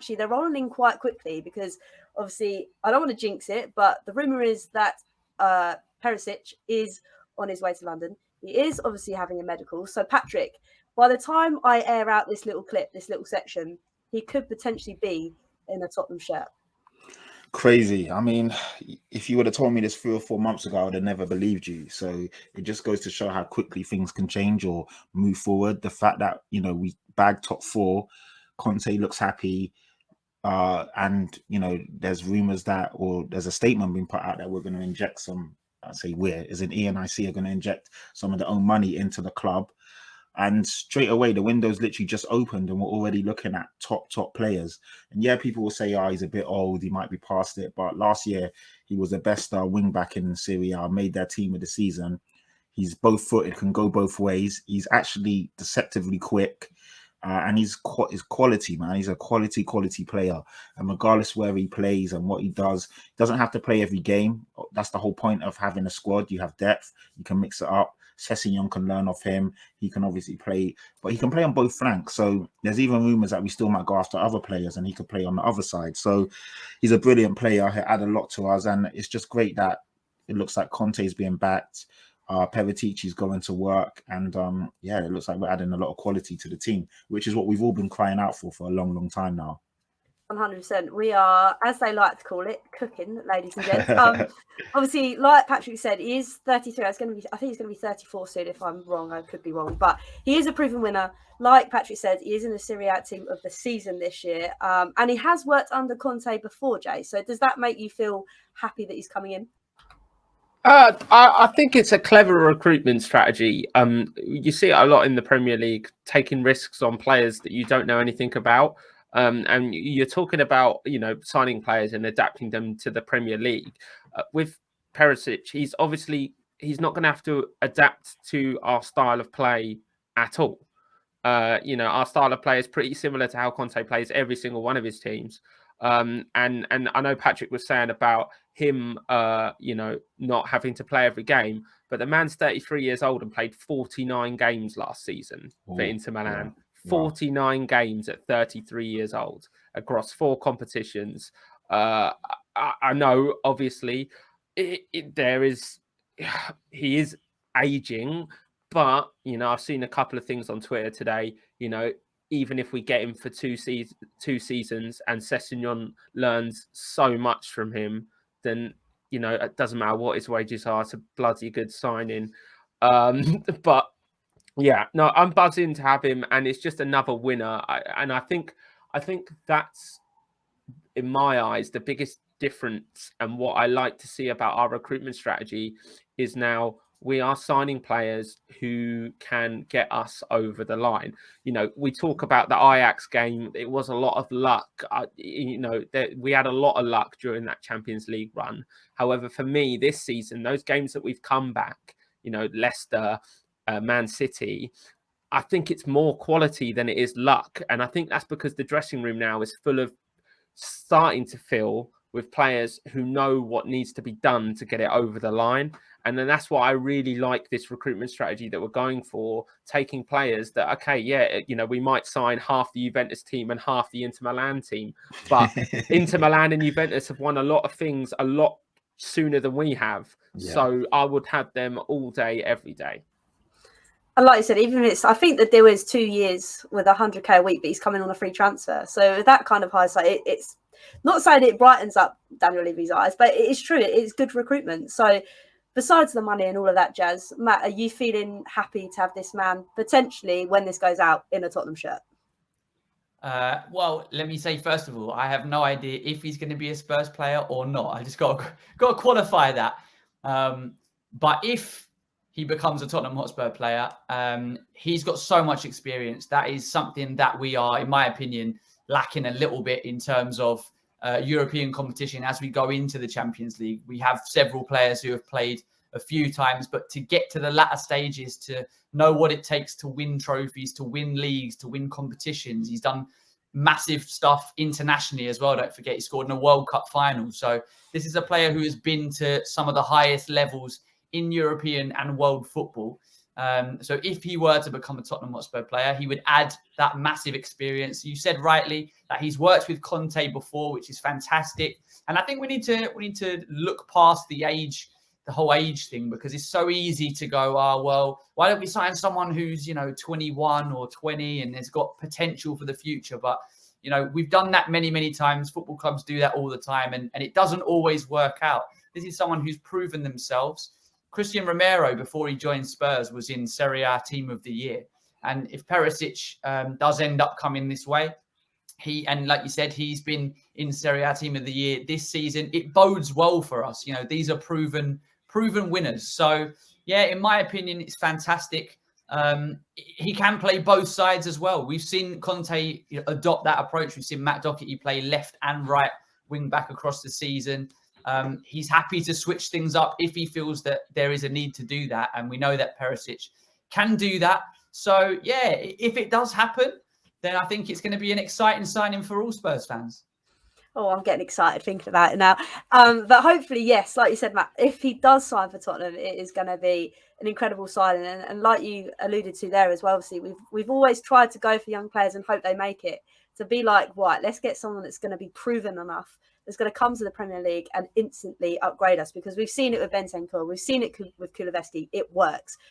actually they're rolling in quite quickly because obviously I don't want to jinx it, but the rumour is that Perisic is on his way to London. He is obviously having a medical. So Patrick, by the time I air out this little clip, this little section, he could potentially be in a Tottenham shirt. Crazy. I mean, if you would have told me this 3 or 4 months ago, I would have never believed you. So it just goes to show how quickly things can change or move forward. The fact that, you know, we bagged top 4, Conte looks happy, and, you know, there's rumors that, or there's a statement being put out that we're going to inject some, I say we're, as in E and IC are going to inject some of their own money into the club. And straight away, the window's literally just opened and we're already looking at top players. And yeah, people will say, oh, he's a bit old, he might be past it. But last year, he was the best wing back in Serie A, made their team of the season. He's both-footed, can go both ways. He's actually deceptively quick. And he's quality, man. He's a quality player. And regardless where he plays and what he doesn't have to play every game. That's the whole point of having a squad. You have depth. You can mix it up. Sessegnon can learn off him. He can obviously play, but he can play on both flanks. So there's even rumors that we still might go after other players and he could play on the other side. So he's a brilliant player. He added a lot to us. And it's just great that it looks like Conte's being backed. Perisic is going to work, and yeah, it looks like we're adding a lot of quality to the team, which is what we've all been crying out for a long time now. 100%. We are, as they like to call it, cooking, ladies and gents. Obviously, like Patrick said, he is 33. I think he's going to be 34 soon. If I'm wrong, I could be wrong, but he is a proven winner. Like Patrick said, he is in the Serie A team of the season this year, and he has worked under Conte before, Jay. So does that make you feel happy that he's coming in? I think it's a clever recruitment strategy. You see it a lot in the Premier League, taking risks on players that you don't know anything about. And you're talking about, you know, signing players and adapting them to the Premier League. With Perisic, he's not going to have to adapt to our style of play at all. You know, our style of play is pretty similar to how Conte plays every single one of his teams. And I know Patrick was saying about him, you know, not having to play every game, but the man's 33 years old and played 49 games last season for Inter Milan. Yeah. 49 games at 33 years old across 4 competitions. I know, obviously, he is aging, but, you know, I've seen a couple of things on Twitter today, you know, even if we get him for 2 seasons and Sessegnon learns so much from him, then, you know, it doesn't matter what his wages are. It's a bloody good signing. But yeah, no, I'm buzzing to have him, and it's just another winner. I think that's, in my eyes, the biggest difference. And what I like to see about our recruitment strategy is now we are signing players who can get us over the line. You know, we talk about the Ajax game. It was a lot of luck. You know, we had a lot of luck during that Champions League run. However, for me, this season, those games that we've come back, you know, Leicester, Man City, I think it's more quality than it is luck. And I think that's because the dressing room now is starting to fill with players who know what needs to be done to get it over the line. And then that's why I really like this recruitment strategy that we're going for, taking players that, okay, yeah, you know, we might sign half the Juventus team and half the Inter Milan team, but Inter Milan and Juventus have won a lot of things a lot sooner than we have. Yeah. So I would have them all day, every day. And like you said, even if I think the deal is 2 years with 100k a week, but he's coming on a free transfer. So with that kind of hindsight, it's not saying it brightens up Daniel Levy's eyes, but it is true. It is good recruitment. So besides the money and all of that jazz, Matt, are you feeling happy to have this man potentially, when this goes out, in a Tottenham shirt? Well, let me say, first of all, I have no idea if he's going to be a Spurs player or not. I just got to qualify that. But if he becomes a Tottenham Hotspur player, he's got so much experience. That is something that we are, in my opinion, lacking a little bit in terms of European competition as we go into the Champions League. We have several players who have played a few times, but to get to the latter stages, to know what it takes to win trophies, to win leagues, to win competitions. He's done massive stuff internationally as well. Don't forget, he scored in a World Cup final. So this is a player who has been to some of the highest levels in European and world football. So if he were to become a Tottenham Hotspur player, he would add that massive experience. You said rightly that he's worked with Conte before, which is fantastic. And I think we need to look past the whole age thing, because it's so easy to go, oh, well, why don't we sign someone who's, 21 or 20 and has got potential for the future? But, we've done that many, many times. Football clubs do that all the time, and it doesn't always work out. This is someone who's proven themselves. Christian Romero, before he joined Spurs, was in Serie A Team of the Year. And if Perisic does end up coming this way, and like you said, he's been in Serie A Team of the Year this season, it bodes well for us. These are proven winners. So, yeah, in my opinion, it's fantastic. He can play both sides as well. We've seen Conte adopt that approach. We've seen Matt Doherty play left and right wing back across the season. He's happy to switch things up if he feels that there is a need to do that. And we know that Perisic can do that. So, yeah, if it does happen, then I think it's going to be an exciting signing for all Spurs fans. Oh, I'm getting excited thinking about it now. But hopefully, yes, like you said, Matt, if he does sign for Tottenham, it is going to be an incredible signing. And like you alluded to there as well, obviously, we've always tried to go for young players and hope they make it. To be like, right, let's get someone that's going to be proven enough, that's going to come to the Premier League and instantly upgrade us, because we've seen it with Bentancur, we've seen it with Kulusevski. It works.